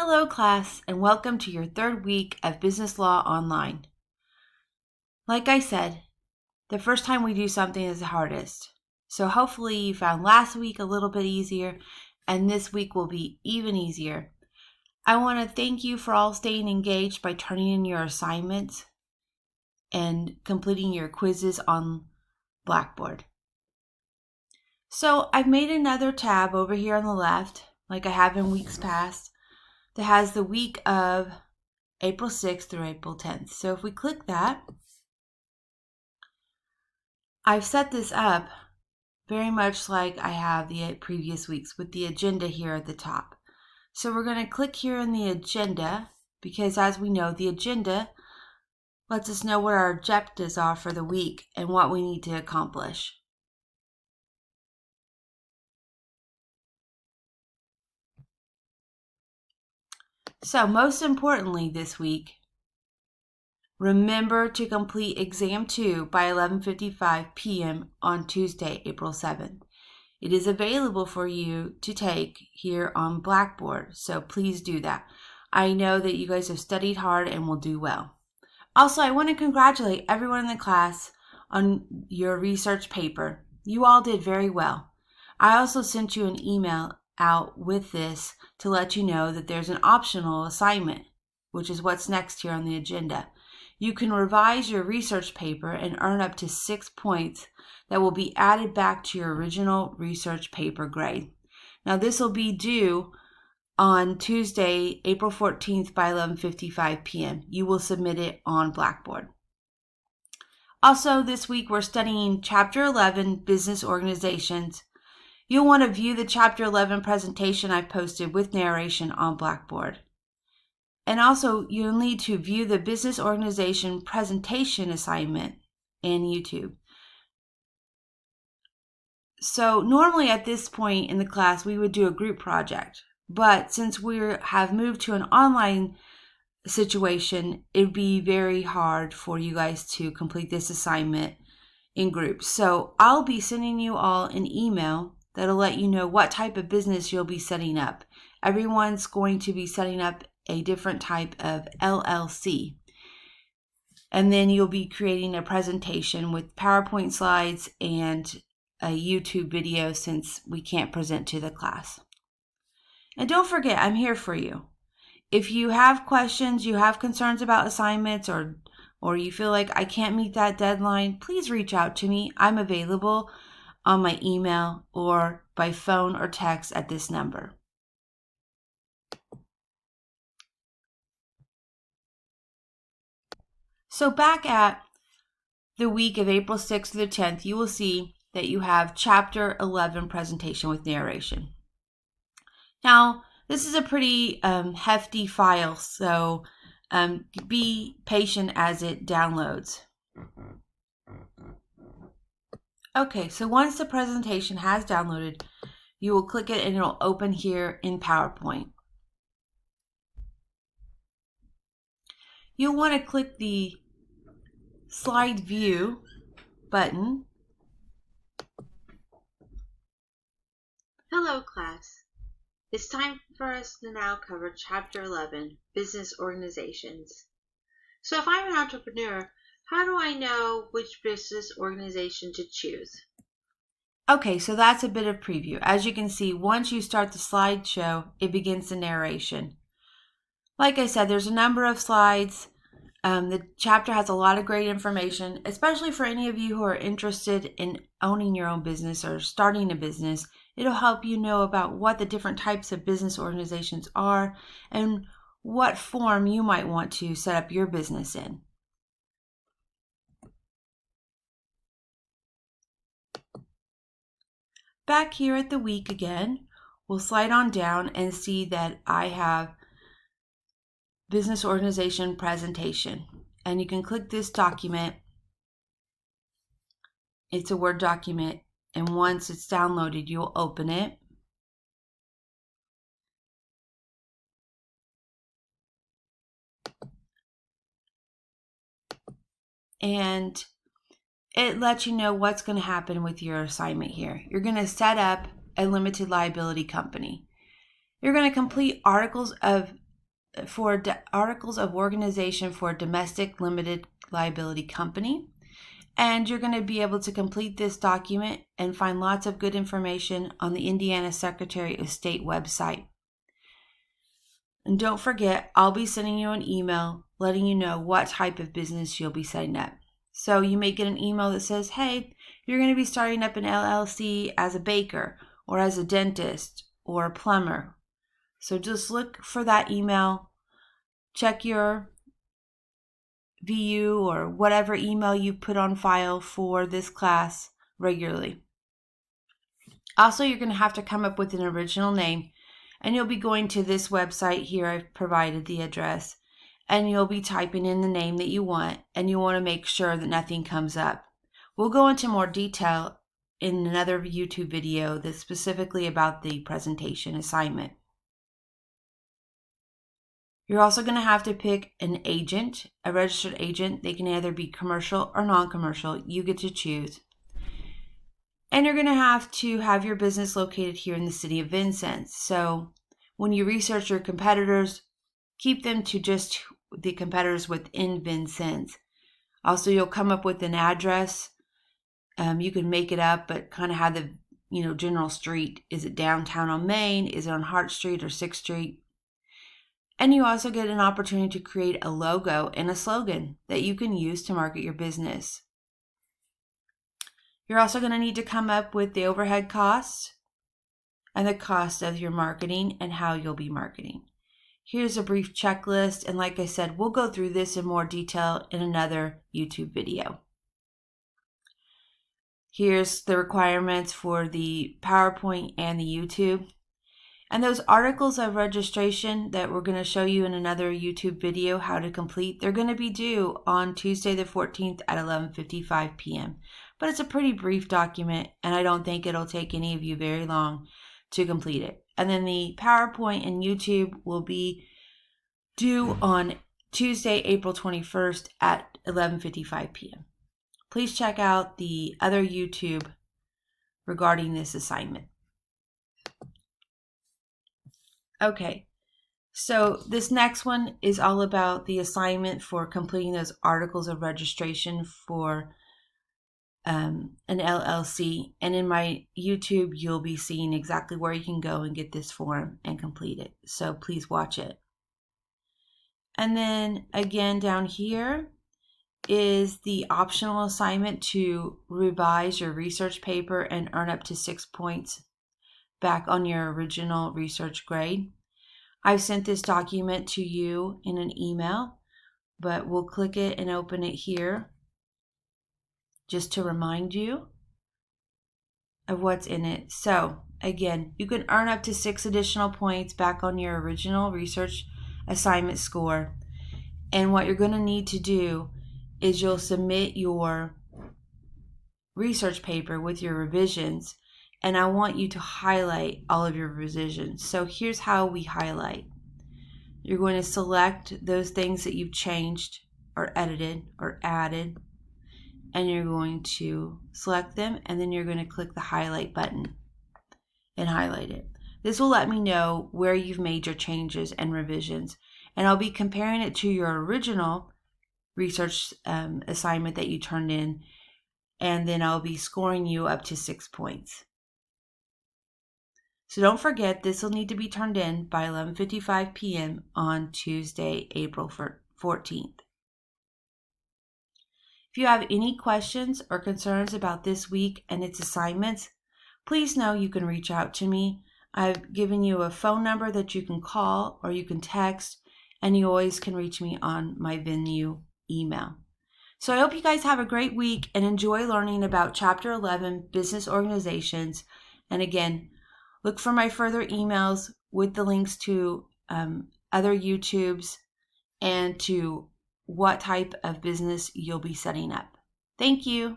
Hello class, and welcome to your third week of Business Law Online. Like I said, the first time we do something is the hardest. So hopefully you found last week a little bit easier, and this week will be even easier. I want to thank you for all staying engaged by turning in your assignments and completing your quizzes on Blackboard. So I've made another tab over here on the left, like I have in weeks past, that has the week of April 6th through April 10th. So if we click that, I've set this up very much like I have the previous weeks with the agenda here at the top. So we're going to click here in the agenda because, as we know, the agenda lets us know what our objectives are for the week and what we need to accomplish. So most importantly this week, remember to complete Exam 2 by 11:55 p.m. on Tuesday, April 7th. It is available for you to take here on Blackboard, so please do that. I know that you guys have studied hard and will do well. Also, I want to congratulate everyone in the class on your research paper. You all did very well. I also sent you an email out with this to let you know that there's an optional assignment, which is what's next here on the agenda. You can revise your research paper and earn up to 6 points that will be added back to your original research paper grade. Now this will be due on Tuesday, April 14th by 11:55 p.m. You will submit it on Blackboard. Also, this week we're studying Chapter 11, Business Organizations. You'll want to view the Chapter 11 presentation I've posted with narration on Blackboard. And also, you'll need to view the Business Organization presentation assignment in YouTube. So normally at this point in the class, we would do a group project. But since we have moved to an online situation, it would be very hard for you guys to complete this assignment in groups. So I'll be sending you all an email that'll let you know what type of business you'll be setting up. Everyone's going to be setting up a different type of LLC. And then you'll be creating a presentation with PowerPoint slides and a YouTube video since we can't present to the class. And don't forget, I'm here for you. If you have questions, you have concerns about assignments, or you feel like I can't meet that deadline, please reach out to me. I'm available on my email or by phone or text at this number. So back at the week of April 6th to the 10th, you will see that you have Chapter 11 presentation with narration. Now, this is a pretty hefty file, so be patient as it downloads. Okay, so once the presentation has downloaded, you will click it and it'll open here in PowerPoint. You'll want to click the Slide View button. Hello class. It's time for us to now cover Chapter 11, Business Organizations. So if I'm an entrepreneur, how do I know which business organization to choose? Okay, so that's a bit of preview. As you can see, once you start the slideshow, it begins the narration. Like I said, there's a number of slides. The chapter has a lot of great information, especially for any of you who are interested in owning your own business or starting a business. It'll help you know about what the different types of business organizations are and what form you might want to set up your business in. Back here at the week again, we'll slide on down and see that I have business organization presentation. And you can click this document. It's a Word document, and once it's downloaded, you'll open it. And it lets you know what's going to happen with your assignment here. You're going to set up a limited liability company. You're going to complete articles of for articles of organization for a domestic limited liability company. And you're going to be able to complete this document and find lots of good information on the Indiana Secretary of State website. And don't forget, I'll be sending you an email letting you know what type of business you'll be setting up. So you may get an email that says, hey, you're going to be starting up an LLC as a baker or as a dentist or a plumber. So just look for that email, check your VU or whatever email you put on file for this class regularly. Also, you're going to have to come up with an original name, and you'll be going to this website here. I've provided the address, and you'll be typing in the name that you want, and you want to make sure that nothing comes up. We'll go into more detail in another YouTube video that's specifically about the presentation assignment. You're also going to have to pick an agent, a registered agent. They can either be commercial or non-commercial. You get to choose. And you're going to have your business located here in the city of Vincennes. So when you research your competitors, keep them to just the competitors within Vincennes. Also, you'll come up with an address. You can make it up, but kind of have the general street. Is it downtown on Main? Is it on Hart Street or 6th Street? And you also get an opportunity to create a logo and a slogan that you can use to market your business. You're also going to need to come up with the overhead costs and the cost of your marketing and how you'll be marketing. Here's a brief checklist, and like I said, we'll go through this in more detail in another YouTube video. Here's the requirements for the PowerPoint and the YouTube. And those articles of registration that we're going to show you in another YouTube video how to complete, they're going to be due on Tuesday the 14th at 11:55 p.m. But it's a pretty brief document, and I don't think it'll take any of you very long to complete it. And then the PowerPoint and YouTube will be due on Tuesday, April 21st at 11:55 p.m. Please check out the other YouTube regarding this assignment. Okay, so this next one is all about the assignment for completing those articles of registration for an LLC. And in my YouTube, you'll be seeing exactly where you can go and get this form and complete it. So please watch it. And then again, down here is the optional assignment to revise your research paper and earn up to 6 points back on your original research grade. I've sent this document to you in an email, but we'll click it and open it here just to remind you of what's in it. So again, you can earn up to 6 additional points back on your original research assignment score. And what you're going to need to do is you'll submit your research paper with your revisions, and I want you to highlight all of your revisions. So here's how we highlight. You're going to select those things that you've changed or edited or added, and you're going to select them, and then you're going to click the highlight button and highlight it. This will let me know where you've made your changes and revisions, and I'll be comparing it to your original research assignment that you turned in, and then I'll be scoring you up to 6 points. So don't forget, this will need to be turned in by 11:55 p.m. on Tuesday, April 14th. If you have any questions or concerns about this week and its assignments, please know you can reach out to me. I've given you a phone number that you can call or you can text, and you always can reach me on my venue email. So I hope you guys have a great week and enjoy learning about Chapter 11, Business Organizations. And again, look for my further emails with the links to other YouTubes and to what type of business you'll be setting up. Thank you.